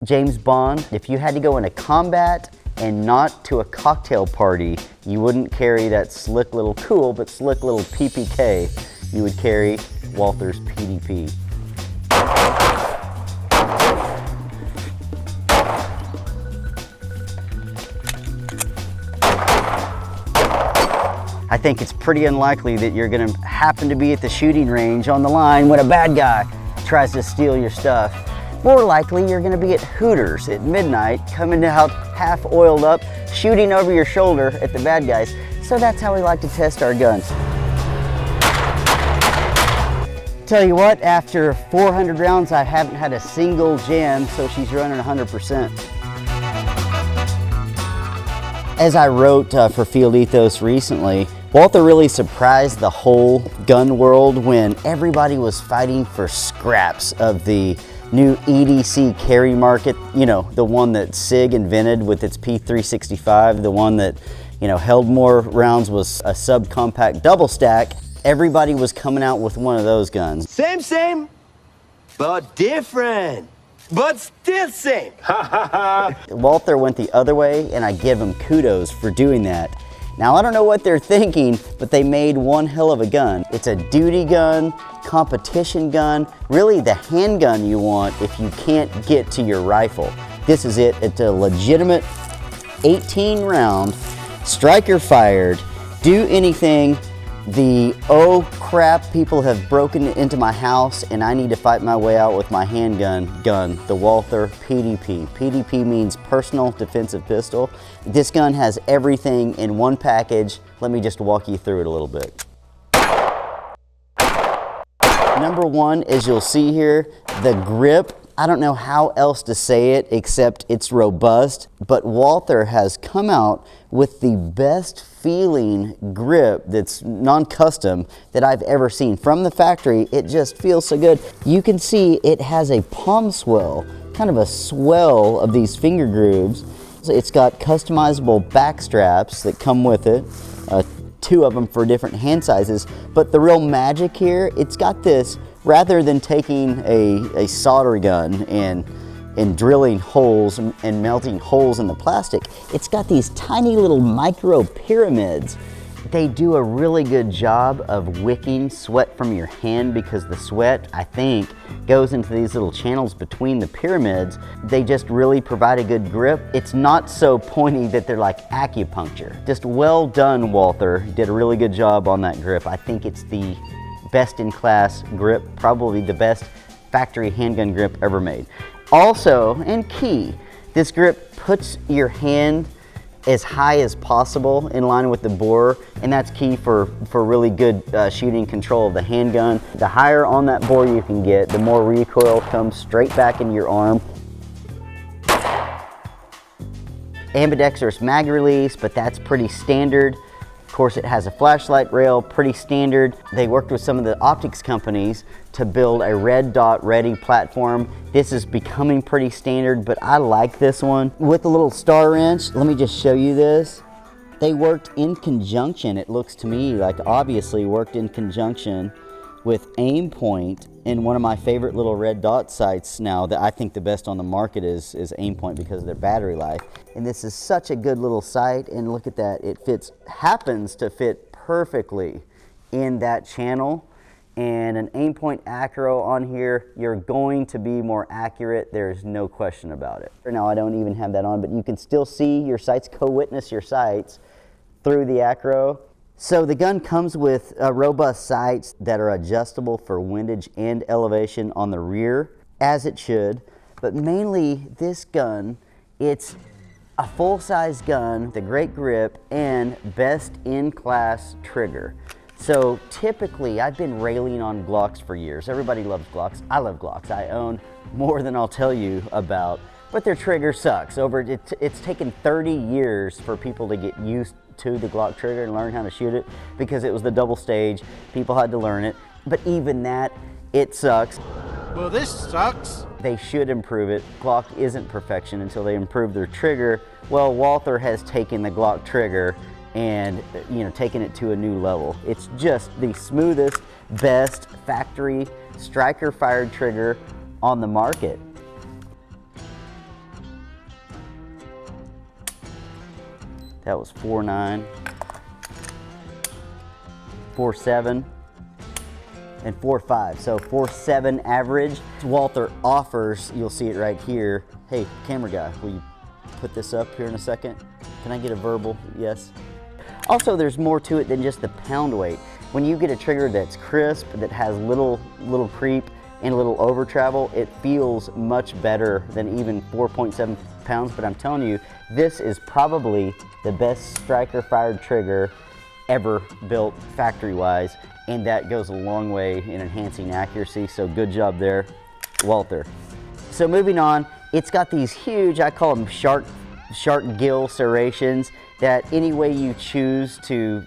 James Bond, if you had to go into combat and not to a cocktail party, you wouldn't carry that slick little cool, but slick little PPK. You would carry Walther's PDP. I think it's pretty unlikely that you're gonna happen to be at the shooting range on the line when a bad guy tries to steal your stuff. More likely, you're gonna be at Hooters at midnight, coming out half oiled up, shooting over your shoulder at the bad guys. So that's how we like to test our guns. Tell you what, after 400 rounds, I haven't had a single jam, so she's running 100%. As I wrote for Field Ethos recently, Walther really surprised the whole gun world when everybody was fighting for scraps of the new EDC carry market, you know, the one that SIG invented with its P365, the one that, you know, held more rounds, was a subcompact double stack. Everybody was coming out with one of those guns. Same, but different. But still same. Walther went the other way, and I give him kudos for doing that. Now, I don't know what they're thinking, but they made one hell of a gun. It's a duty gun, competition gun, really the handgun you want if you can't get to your rifle. This is it. It's a legitimate 18 round, striker fired, do anything. The oh crap, people have broken into my house and I need to fight my way out with my handgun gun, the Walther PDP. PDP means personal defensive pistol. This gun has everything in one package. Let me just walk you through it a little bit. Number one, as you'll see here, the grip. I don't know how else to say it except it's robust, but Walther has come out with the best feeling grip that's non-custom that I've ever seen. From the factory, it just feels so good. You can see it has a palm swell, kind of a swell of these finger grooves. So it's got customizable back straps that come with it, 2 of them for different hand sizes. But the real magic here, it's got this, rather than taking a solder gun and drilling holes and melting holes in the plastic, it's got these tiny little micro pyramids. They do a really good job of wicking sweat from your hand because the sweat, I think, goes into these little channels between the pyramids. They just really provide a good grip. It's not so pointy that they're like acupuncture. Just well done, Walther. You did a really good job on that grip. I think it's the best in class grip, probably the best factory handgun grip ever made. Also, and key, this grip puts your hand as high as possible in line with the bore, and that's key for really good shooting control of the handgun. The higher on that bore you can get, the more recoil comes straight back into your arm. Ambidextrous mag release, but that's pretty standard. Of course, it has a flashlight rail, pretty standard. They worked with some of the optics companies to build a red dot ready platform. This is becoming pretty standard, but I like this one. With a little star wrench, let me just show you this. They worked in conjunction, it looks to me like obviously worked in conjunction with aim point, and one of my favorite little red dot sights now that I think the best on the market is aim point because of their battery life. And this is such a good little sight, and look at that, it happens to fit perfectly in that channel. And an aim point acro on here, you're going to be more accurate, there's no question about it. Now I don't even have that on, but you can still see your sights, co-witness your sights through the acro. So the gun comes with robust sights that are adjustable for windage and elevation on the rear, as it should. But mainly this gun, it's a full-size gun with a great grip and best in class trigger. So typically, I've been railing on Glocks for years. Everybody loves Glocks. I love Glocks. I own more than I'll tell you about, but their trigger sucks. It's taken 30 years for people to get used to the Glock trigger and learn how to shoot it because it was the double stage. People had to learn it, but even that, it sucks. Well, this sucks. They should improve it. Glock isn't perfection until they improve their trigger. Well, Walther has taken the Glock trigger and taken it to a new level. It's just the smoothest, best factory striker fired trigger on the market. That was 4.9, 4.7, and 4.5. So 4.7 average. Walther offers, you'll see it right here. Hey, camera guy, will you put this up here in a second? Can I get a verbal yes? Also, there's more to it than just the pound weight. When you get a trigger that's crisp, that has little creep and a little over travel, it feels much better than even 4.7 pounds. But I'm telling you, this is probably the best striker fired trigger ever built factory-wise, and that goes a long way in enhancing accuracy. So good job there, Walther. So moving on, it's got these huge, I call them shark gill serrations, that any way you choose to,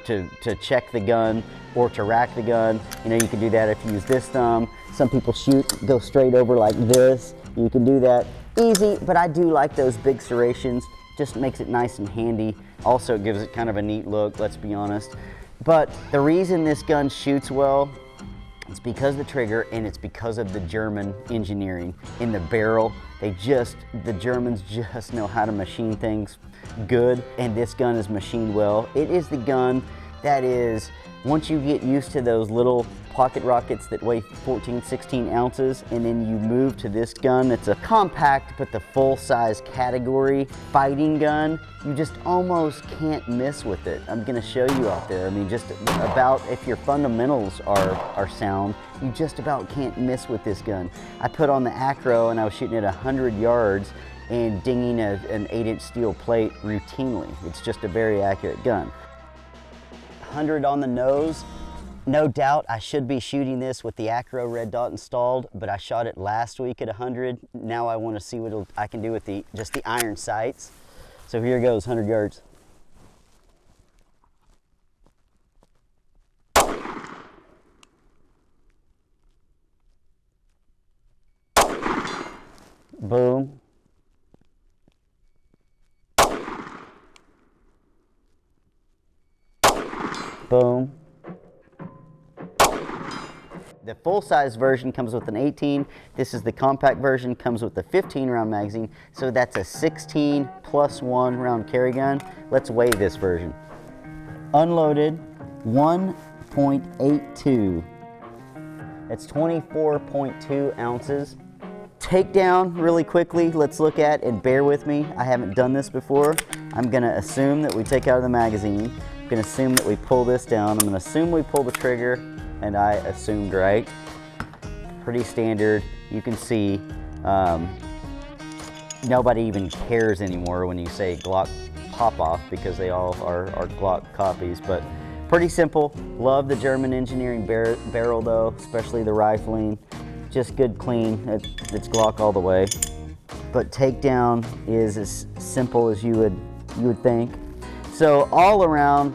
to check the gun or to rack the gun, you can do that if you use this thumb. Some people go straight over like this. You can do that easy, but I do like those big serrations. Just makes it nice and handy. Also, it gives it kind of a neat look, let's be honest. But the reason this gun shoots well, it's because of the trigger, and it's because of the German engineering in the barrel. The Germans just know how to machine things good, and this gun is machined well. It is the gun that is, once you get used to those little pocket rockets that weigh 14, 16 ounces, and then you move to this gun, it's a compact but the full-size category fighting gun, you just almost can't miss with it. I'm gonna show you out there. I mean, just about, if your fundamentals are sound, you just about can't miss with this gun. I put on the acro and I was shooting at 100 yards and dinging an 8-inch steel plate routinely. It's just a very accurate gun. 100 on the nose. No doubt I should be shooting this with the acro red dot installed, but I shot it last week at 100. Now I want to see what I can do with just the iron sights. So here goes, 100 yards. Boom. Boom. The full-size version comes with an 18. This is the compact version, comes with a 15-round magazine. So that's a 16 plus 1 round carry gun. Let's weigh this version. Unloaded, 1.82. That's 24.2 ounces. Takedown really quickly, let's look at, and bear with me, I haven't done this before. I'm gonna assume that we take out of the magazine. I'm gonna assume that we pull this down. I'm gonna assume we pull the trigger, and I assumed right. Pretty standard. You can see nobody even cares anymore when you say Glock pop off, because they all are Glock copies, but pretty simple. Love the German engineering barrel though, especially the rifling. Just good clean, it's Glock all the way. But takedown is as simple as you would think. So all around,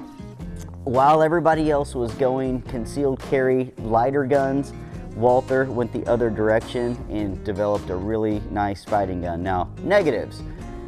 while everybody else was going concealed carry lighter guns, Walther went the other direction and developed a really nice fighting gun. Now, negatives.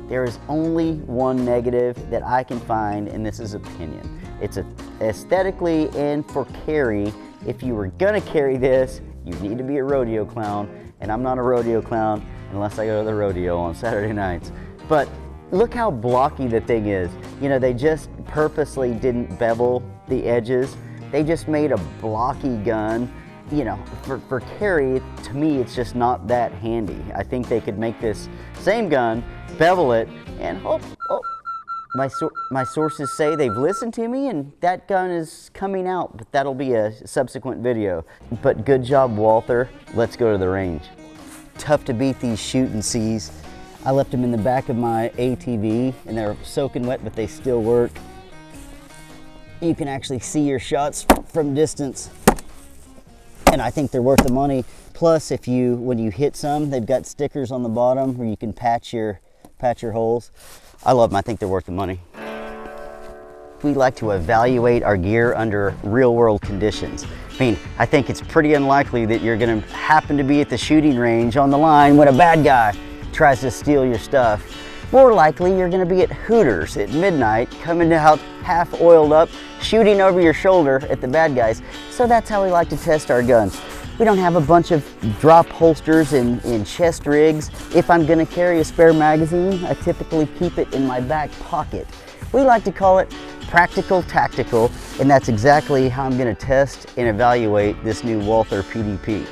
There is only one negative that I can find, and this is opinion. It's aesthetically and for carry, if you were gonna carry this, you need to be a rodeo clown, and I'm not a rodeo clown unless I go to the rodeo on Saturday nights. But look how blocky the thing is. They just purposely didn't bevel the edges. They just made a blocky gun. For carry, to me, it's just not that handy. I think they could make this same gun, bevel it, and my sources say they've listened to me and that gun is coming out, but that'll be a subsequent video. But good job, Walther. Let's go to the range. Tough to beat these shooting C's. I left them in the back of my ATV and they're soaking wet, but they still work. You can actually see your shots from distance, and I think they're worth the money. Plus, when you hit some, they've got stickers on the bottom where you can patch your holes. I love them. I think they're worth the money. We like to evaluate our gear under real world conditions. I think it's pretty unlikely that you're gonna happen to be at the shooting range on the line when a bad guy tries to steal your stuff. More likely, you're gonna be at Hooters at midnight, coming out half oiled up, shooting over your shoulder at the bad guys. So that's how we like to test our guns. We don't have a bunch of drop holsters in chest rigs. If I'm gonna carry a spare magazine, I typically keep it in my back pocket. We like to call it practical tactical, and that's exactly how I'm gonna test and evaluate this new Walther PDP.